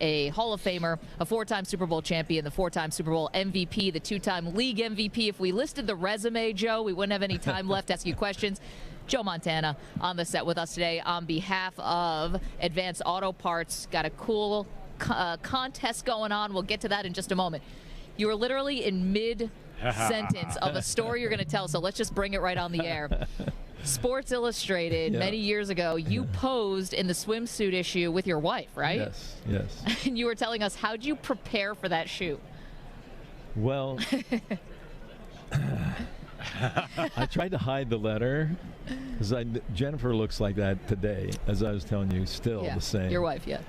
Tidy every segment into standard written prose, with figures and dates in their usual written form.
a Hall of Famer, a 4-time Super Bowl champion, the 4-time Super Bowl MVP, the 2-time league MVP. If we listed the resume, Joe, we wouldn't have any time left to ask you questions. Joe Montana on the set with us today on behalf of Advanced Auto Parts. Got a cool contest going on. We'll get to that in just a moment. You were literally in mid-sentence of a story you're going to tell, so let's just bring it right on the air. Sports Illustrated, many years ago, you posed in the swimsuit issue with your wife, right? Yes. And you were telling us, how'd you prepare for that shoot? Well, I tried to hide the letter because Jennifer looks like that today, as I was telling you, still the same. Your wife, yeah.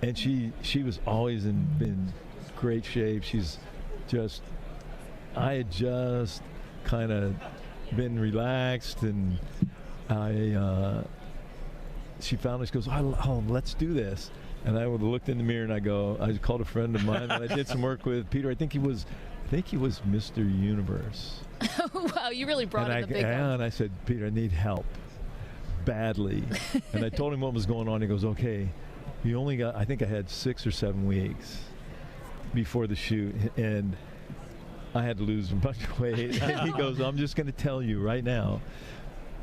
And she was always in great shape. I had just kind of been relaxed, and she found us. She goes, oh, let's do this. And I would have looked in the mirror and I called a friend of mine that I did some work with, Peter. I think he was Mr. Universe. Wow, you really brought in the big one. one. And I said, Peter, I need help badly. And I told him what was going on. He goes, okay, you only got, I think I had 6 or 7 weeks before the shoot, and I had to lose a bunch of weight. And he goes, I'm just going to tell you right now,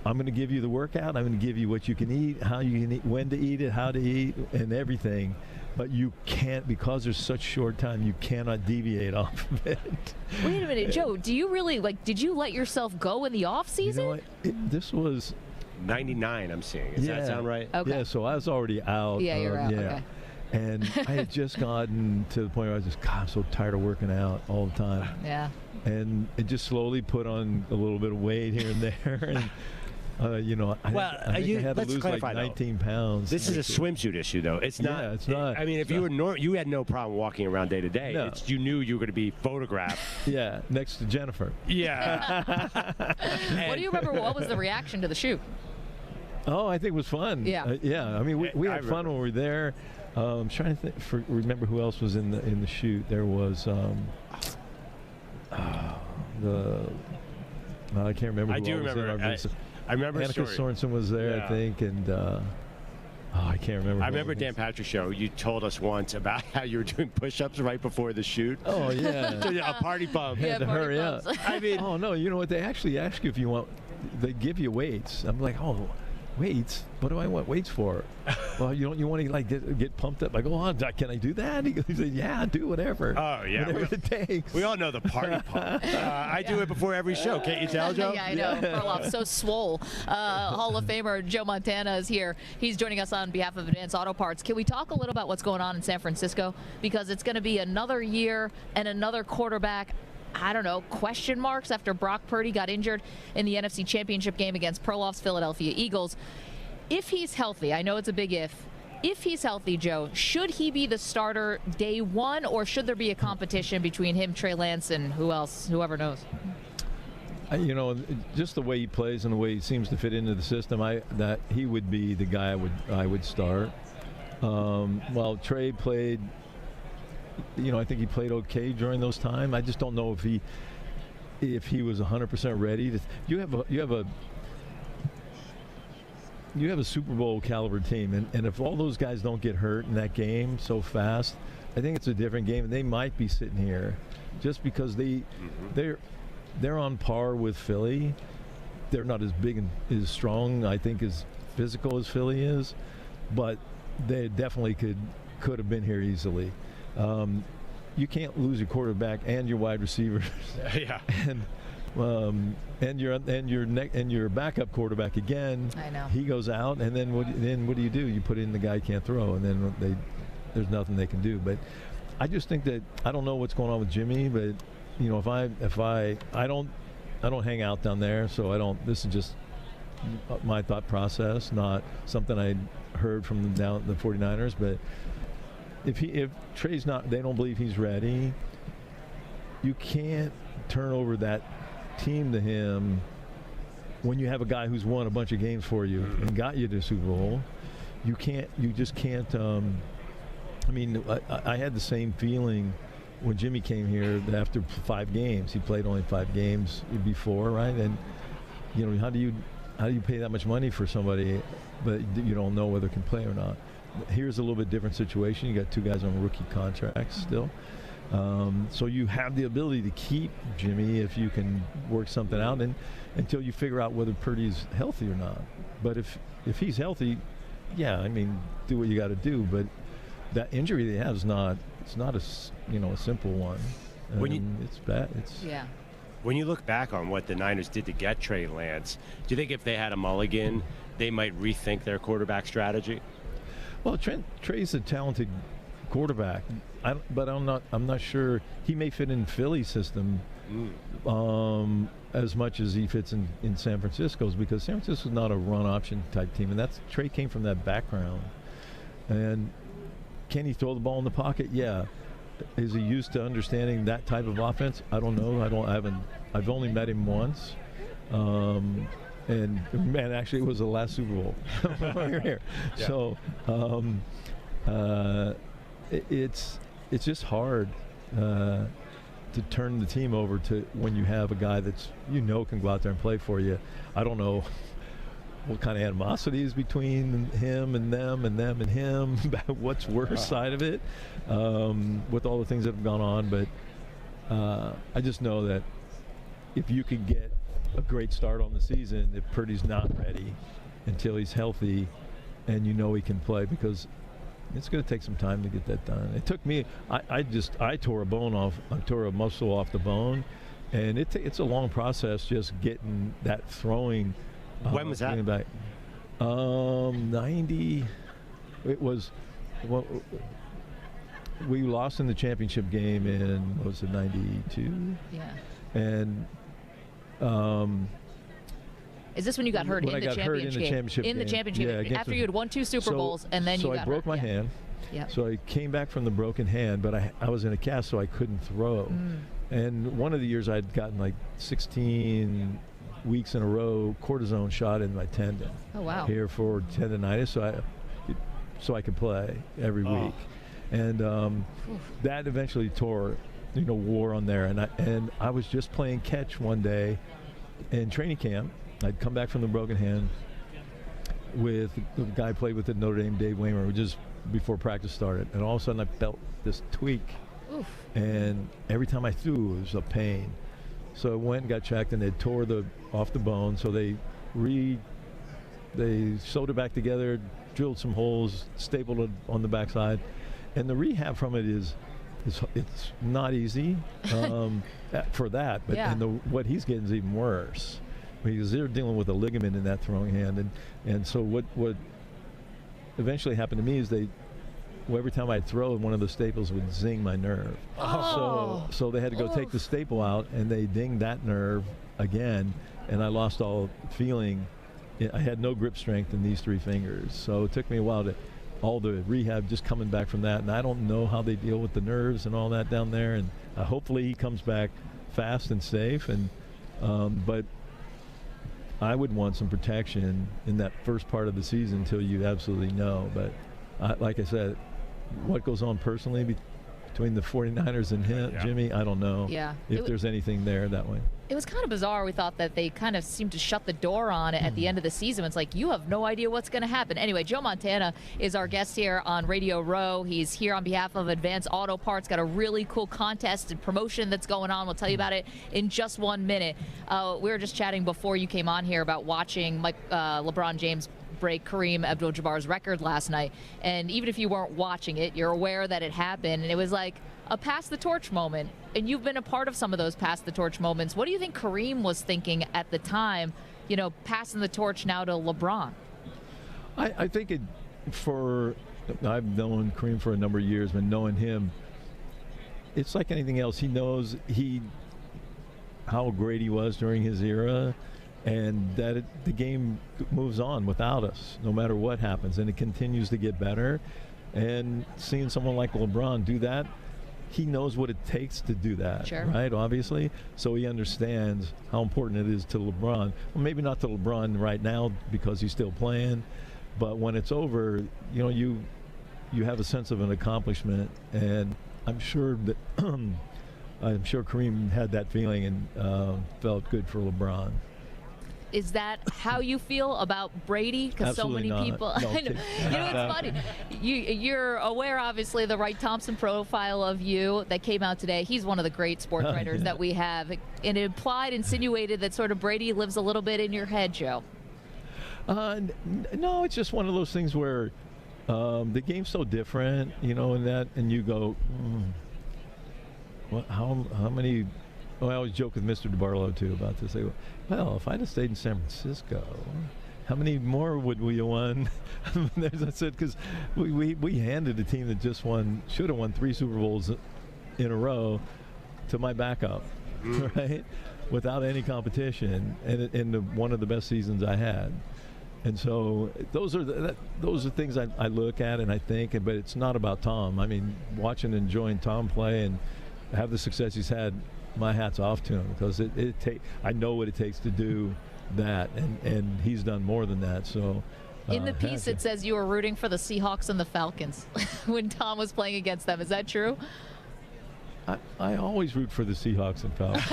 I'm going to give you the workout. I'm going to give you what you can eat, how you can eat, when to eat it, how to eat, and everything. But you can't, because there's such short time, you cannot deviate off of it. Wait a minute, Joe, do you really, did you let yourself go in the off season? You know what? This was 99, I'm seeing. Does that sound right? Okay. Yeah, so I was already out. Yeah, you're out. Okay. And I had just gotten to the point where I was just, God, I'm so tired of working out all the time. Yeah. And it just slowly put on a little bit of weight here and there. And, I think I had to lose like 19 pounds. This is a swimsuit issue, though. It's not. Yeah, it's not. I mean, if you were you had no problem walking around day to day. No. You knew you were going to be photographed. Yeah, next to Jennifer. Yeah. What do you remember? What was the reaction to the shoot? Oh, I think it was fun. Yeah. I mean, we had fun when we were there. I'm trying to remember who else was in the shoot. There was I can't remember. I do remember. I remember Annika Sorensen was there, I think, and I can't remember. I remember Dan Patrick's show. You told us once about how you were doing push-ups right before the shoot. Oh yeah, a party pump. Had to hurry up. I mean, oh no, you know what? They actually ask you if you want. They give you weights. I'm like, oh, weights? What do I want weights for? Well, you want to get pumped up. I go, oh, can I do that? He said, yeah, do whatever. Oh yeah, whatever it takes. We all know the party pump. I do it before every show. Can't you tell, Joe? Yeah, I know. Perloff, so swole. Hall of Famer Joe Montana is here. He's joining us on behalf of Advanced Auto Parts. Can we talk a little about what's going on in San Francisco? Because it's going to be another year and another quarterback. I don't know, question marks after Brock Purdy got injured in the NFC Championship game against Perloff's Philadelphia Eagles. If he's healthy, I know it's a big if he's healthy, Joe, should he be the starter day one, or should there be a competition between him, Trey Lance, and whoever knows? Just the way he plays and the way he seems to fit into the system, that he would be the guy I would start. While Trey played, I think he played okay during those times. I just don't know if he was 100% ready. You have a Super Bowl caliber team, and if all those guys don't get hurt in that game so fast, I think it's a different game, and they might be sitting here just because they're on par with Philly. They're not as big and as strong, I think, as physical as Philly is, but they definitely could have been here easily. You can't lose your quarterback and your wide receivers. Yeah. And your backup quarterback again. I know. He goes out, and then what do? You put in the guy who can't throw, and then there's nothing they can do. But I just think that I don't know what's going on with Jimmy, but if I don't hang out down there, so I don't. This is just my thought process, not something I heard from the 49ers. But if Trey's not, they don't believe he's ready. You can't turn over that team to him when you have a guy who's won a bunch of games for you and got you to the Super Bowl. You just can't. I had the same feeling when Jimmy came here after 5 games. He played only 5 games before, right? And how do you pay that much money for somebody, but you don't know whether they can play or not? here's a little bit different situation. You got two guys on rookie contracts still. So you have the ability to keep Jimmy if you can work something out, and until you figure out whether Purdy's healthy or not. But if he's healthy, yeah, I mean, do what you got to do. But that injury they have is not a simple one. It's bad. Yeah. When you look back on what the Niners did to get Trey Lance, do you think if they had a mulligan, they might rethink their quarterback strategy? Well, Trey's a talented quarterback, but I'm not sure he may fit in Philly's system as much as he fits in San Francisco's, because San Francisco's not a run option type team, and Trey came from that background. And can he throw the ball in the pocket? Yeah. Is he used to understanding that type of offense? I don't know. I've only met him once. And man, actually, it was the last Super Bowl when we were here. Yeah. So it's just hard to turn the team over to when you have a guy that's can go out there and play for you. I don't know what kind of animosity is between him and them and them and him. What's worse side of it with all the things that have gone on. But I just know that if you could get a great start on the season, if Purdy's not ready until he's healthy and he can play, because it's going to take some time to get that done. It took me, I tore a bone off, I tore a muscle off the bone, and it's a long process just getting that throwing. When was that? Back. 90. It was. Well, we lost in the championship game in, what was it, 92? Yeah. And. Is this when you got hurt in the championship game? In the championship game, after you had won 2 Super Bowls, and then you got hurt. So I broke my hand. Yep. So I came back from the broken hand, but I was in a cast, so I couldn't throw. And one of the years I'd gotten like 16 weeks in a row cortisone shot in my tendon. Oh, wow. Here for tendonitis, so I could play every week. And that eventually wore on there. And I was just playing catch one day in training camp. I'd come back from the broken hand with the guy I played with at Notre Dame, Dave Waymer, just before practice started. And all of a sudden I felt this tweak. Oof. And every time I threw, it was a pain. So I went and got checked, and they tore off the bone. So they sewed it back together, drilled some holes, stapled it on the backside. And the rehab from it it's not easy for that. But what he's getting is even worse, because they're dealing with a ligament in that throwing hand. And so what eventually happened to me is every time I'd throw, one of the staples would zing my nerve. Oh. So they had to go take the staple out, and they dinged that nerve again, and I lost all feeling. I had no grip strength in these 3 fingers. So it took me a while all the rehab just coming back from that, and I don't know how they deal with the nerves and all that down there, and hopefully he comes back fast and safe. And but I would want some protection in that first part of the season until you absolutely know. But like I said, what goes on personally between the 49ers and Jimmy, I don't know if there's anything there that way. It was kind of bizarre. We thought that they kind of seemed to shut the door on it at the end of the season. It's like, you have no idea what's going to happen. Anyway, Joe Montana is our guest here on Radio Row. He's here on behalf of Advanced Auto Parts. Got a really cool contest and promotion that's going on. We'll tell you about it in just 1 minute. We were just chatting before you came on here about watching LeBron James break Kareem Abdul-Jabbar's record last night. And even if you weren't watching it, you're aware that it happened. And it was like a pass the torch moment. And you've been a part of some of those pass the torch moments. What do you think Kareem was thinking at the time, passing the torch now to LeBron? I think I've known Kareem for a number of years, but knowing him, it's like anything else. He knows how great he was during his era, and that the game moves on without us, no matter what happens, and it continues to get better. And seeing someone like LeBron do that, he knows what it takes to do that, right? Obviously, so he understands how important it is to LeBron. Well, maybe not to LeBron right now because he's still playing, but when it's over, you have a sense of an accomplishment, and I'm sure that Kareem had that feeling and felt good for LeBron. Is that how you feel about Brady? Because so many Absolutely people. not. No, I know. You know, it's funny. You're aware, obviously, the Wright Thompson profile of you that came out today. He's one of the great sports writers that we have. It insinuated that sort of Brady lives a little bit in your head, Joe. No, it's just one of those things where the game's so different, and you go, what? How many? Well, I always joke with Mr. DeBarlo too about this. I go, well, if I'd have stayed in San Francisco, how many more would we have won? As I said, because we handed a team that just should have won 3 Super Bowls in a row to my backup, right? Without any competition, and in one of the best seasons I had. And so those are things I look at and I think, but it's not about Tom. I mean, watching and enjoying Tom play and have the success he's had, my hat's off to him, because I know what it takes to do that, and he's done more than that. So in the piece it says you were rooting for the Seahawks and the Falcons when Tom was playing against them. Is that true? I always root for the Seahawks and Falcons.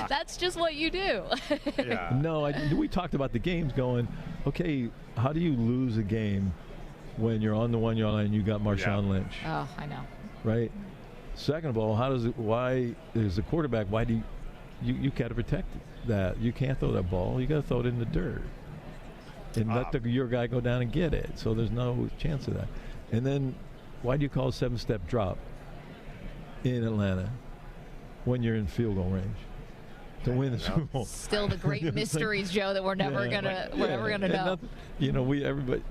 That's just what you do. Yeah. No, we talked about the games going, okay, how do you lose a game when you're on the 1-yard line and you got Marshawn Lynch? Oh, I know. Right? Second of all, why is the quarterback, why do you got to protect that? You can't throw that ball. You got to throw it in the dirt and let your guy go down and get it. So there's no chance of that. And then why do you call a 7-step drop in Atlanta when you're in field goal range to win the Super Bowl? Still the great mysteries, Joe, that we're never gonna know.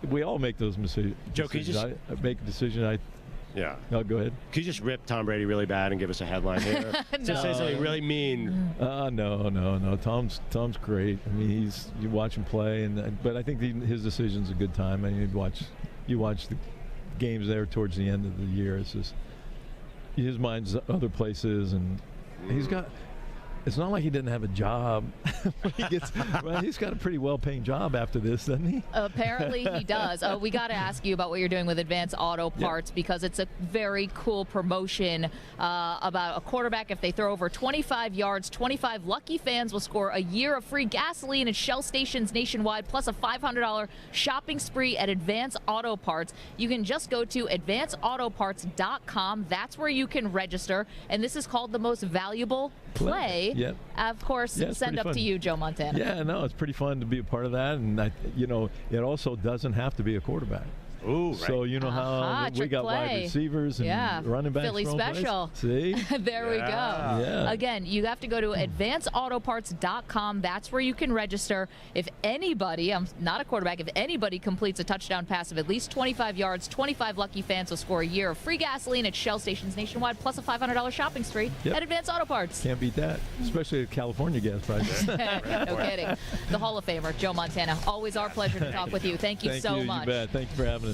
We all make those mistakes. Joe, can you just I make a decision. Yeah. No, go ahead. Could you just rip Tom Brady really bad and give us a headline here? Just say something really mean. No. Tom's great. I mean, you watch him play, but I think his decision's a good time. I mean, you watch the games there towards the end of the year. It's just his mind's other places, and he's got. It's not like he didn't have a job. He's got a pretty well-paying job after this, doesn't he? Apparently he does. We got to ask you about what you're doing with Advance Auto Parts, because it's a very cool promotion about a quarterback. If they throw over 25 yards, 25 lucky fans will score a year of free gasoline at Shell stations nationwide, plus a $500 shopping spree at Advance Auto Parts. You can just go to advanceautoparts.com. That's where you can register. And this is called the most valuable play. Yep. Of course, send up fun. to you, Joe Montana. Yeah, no, it's pretty fun to be a part of that, and it also doesn't have to be a quarterback. Ooh, right. So you know how we got wide receivers and running backs. Philly special. See? There we go. Yeah. Again, you have to go to advanceautoparts.com. That's where you can register. If anybody, I'm not a quarterback, if anybody completes a touchdown pass of at least 25 yards, 25 lucky fans will score a year of free gasoline at Shell stations nationwide, plus a $500 shopping spree at Advance Auto Parts. Can't beat that, especially at California gas prices. No kidding. The Hall of Famer, Joe Montana. Always our pleasure to talk with you. Thank you so much. You bet. Thank you for having us.